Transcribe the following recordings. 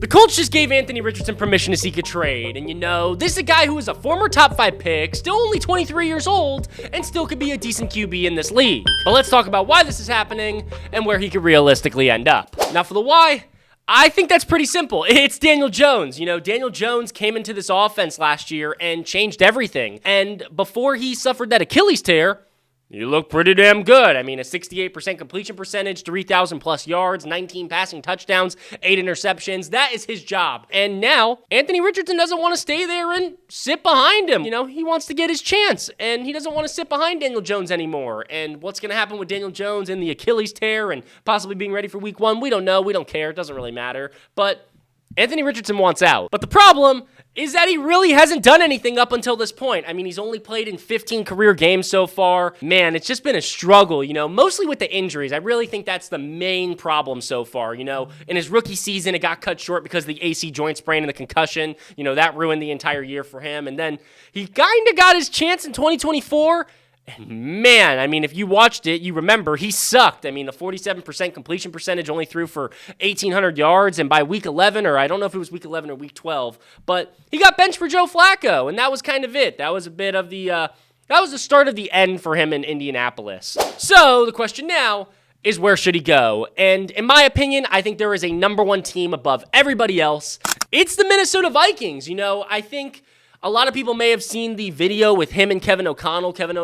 The Colts just gave Anthony Richardson permission to seek a trade, and this is a guy who is a former top 5 pick, still only 23 years old, and still could be a decent QB in this league. But let's talk about why this is happening and where he could realistically end up. Now for the why, I think that's pretty simple. It's Daniel Jones. Daniel Jones came into this offense last year and changed everything. And before he suffered that Achilles tear, he looked pretty damn good. I mean, a 68% completion percentage, 3,000 plus yards, 19 passing touchdowns, 8 interceptions. That is his job. And now, Anthony Richardson doesn't want to stay there and sit behind him. He wants to get his chance, and he doesn't want to sit behind Daniel Jones anymore. And what's going to happen with Daniel Jones and the Achilles tear and possibly being ready for week 1? We don't know. We don't care. It doesn't really matter. But Anthony Richardson wants out. But the problem is that he really hasn't done anything up until this point. I mean, he's only played in 15 career games so far. Man, it's just been a struggle, mostly with the injuries. I really think that's the main problem so far. In his rookie season, it got cut short because of the AC joint sprain and the concussion. That ruined the entire year for him. And then he kind of got his chance in 2024. And man, I mean, if you watched it, you remember he sucked. I mean, the 47% completion percentage, only threw for 1,800 yards. And by week 11, or I don't know if it was week 11 or week 12, but he got benched for Joe Flacco. And that was kind of it. That was a bit of that was the start of the end for him in Indianapolis. So the question now is, where should he go? And in my opinion, I think there is a number one team above everybody else. It's the Minnesota Vikings. I think a lot of people may have seen the video with him and Kevin O'Connell. Kevin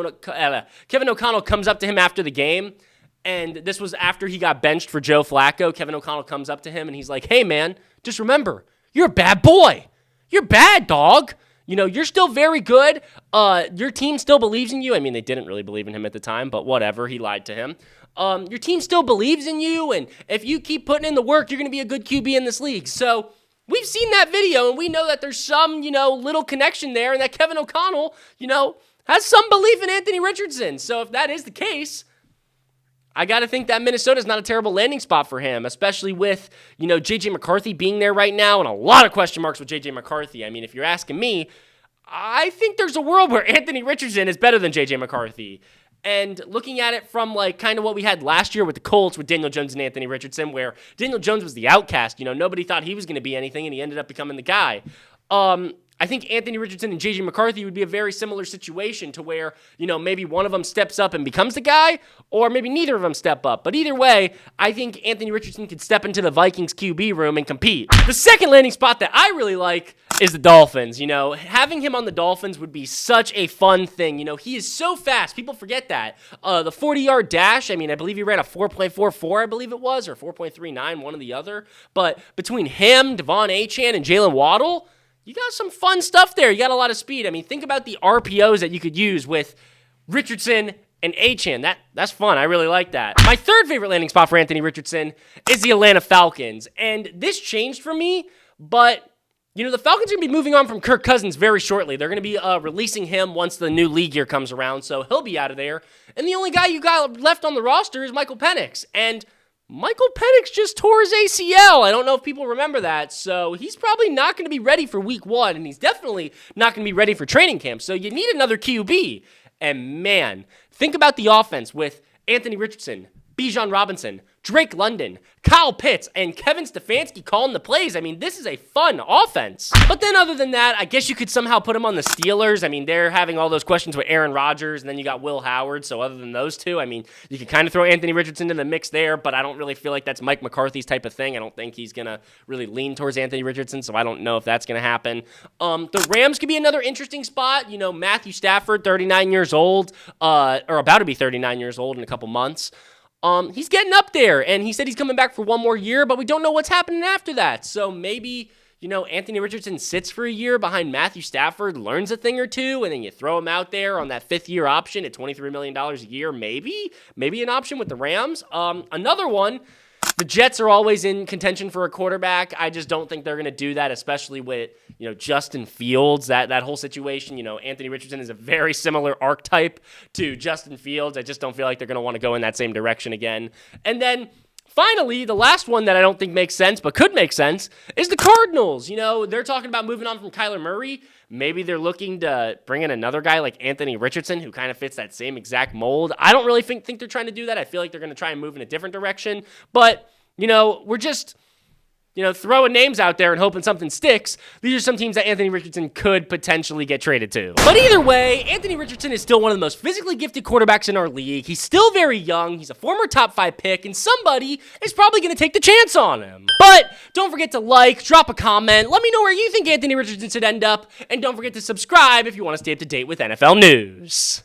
O'Connell comes up to him after the game, and this was after he got benched for Joe Flacco. Kevin O'Connell comes up to him, and he's like, hey, man, just remember, you're a bad boy. You're bad, dog. You're still very good. Your team still believes in you. I mean, they didn't really believe in him at the time, but whatever. He lied to him. Your team still believes in you, and if you keep putting in the work, you're going to be a good QB in this league. So we've seen that video, and we know that there's some, little connection there, and that Kevin O'Connell, has some belief in Anthony Richardson. So if that is the case, I got to think that Minnesota's not a terrible landing spot for him, especially with, J.J. McCarthy being there right now, and a lot of question marks with J.J. McCarthy. I mean, if you're asking me, I think there's a world where Anthony Richardson is better than J.J. McCarthy. And looking at it from kind of what we had last year with the Colts with Daniel Jones and Anthony Richardson, where Daniel Jones was the outcast, nobody thought he was going to be anything, and he ended up becoming the guy. I think Anthony Richardson and J.J. McCarthy would be a very similar situation to where, maybe one of them steps up and becomes the guy, or maybe neither of them step up. But either way, I think Anthony Richardson could step into the Vikings QB room and compete. The second landing spot that I really like is the Dolphins. Having him on the Dolphins would be such a fun thing. He is so fast. People forget that. The 40-yard dash, I believe he ran a 4.44, I believe it was, or 4.39, one or the other. But between him, Devon Achane, and Jalen Waddle, you got some fun stuff there. You got a lot of speed. Think about the RPOs that you could use with Richardson and Achane. That's fun. I really like that. My third favorite landing spot for Anthony Richardson is the Atlanta Falcons. And this changed for me, but the Falcons are going to be moving on from Kirk Cousins very shortly. They're going to be releasing him once the new league year comes around, so he'll be out of there. And the only guy you got left on the roster is Michael Penix. And Michael Penix just tore his ACL. I don't know if people remember that. So he's probably not going to be ready for week 1, and he's definitely not going to be ready for training camp. So you need another QB. And man, think about the offense with Anthony Richardson, Bijan Robinson, Drake London, Kyle Pitts, and Kevin Stefanski calling the plays. This is a fun offense. But then other than that, I guess you could somehow put him on the Steelers. They're having all those questions with Aaron Rodgers, and then you got Will Howard. So other than those two, you can kind of throw Anthony Richardson in the mix there, but I don't really feel like that's Mike McCarthy's type of thing. I don't think he's going to really lean towards Anthony Richardson, so I don't know if that's going to happen. The Rams could be another interesting spot. Matthew Stafford, 39 years old, or about to be 39 years old in a couple months. He's getting up there, and he said he's coming back for one more year, but we don't know what's happening after that. So maybe, Anthony Richardson sits for a year behind Matthew Stafford, learns a thing or two, and then you throw him out there on that fifth-year option at $23 million a year, maybe an option with the Rams. Another one, the Jets are always in contention for a quarterback. I just don't think they're going to do that, especially with, Justin Fields, that whole situation. Anthony Richardson is a very similar archetype to Justin Fields. I just don't feel like they're going to want to go in that same direction again. And then finally, the last one that I don't think makes sense, but could make sense, is the Cardinals. They're talking about moving on from Kyler Murray. Maybe they're looking to bring in another guy like Anthony Richardson, who kind of fits that same exact mold. I don't really think they're trying to do that. I feel like they're going to try and move in a different direction. But, throwing names out there and hoping something sticks. These are some teams that Anthony Richardson could potentially get traded to. But either way, Anthony Richardson is still one of the most physically gifted quarterbacks in our league. He's still very young. He's a former top 5 pick, and somebody is probably going to take the chance on him. But don't forget to like, drop a comment, let me know where you think Anthony Richardson should end up, and don't forget to subscribe if you want to stay up to date with NFL news.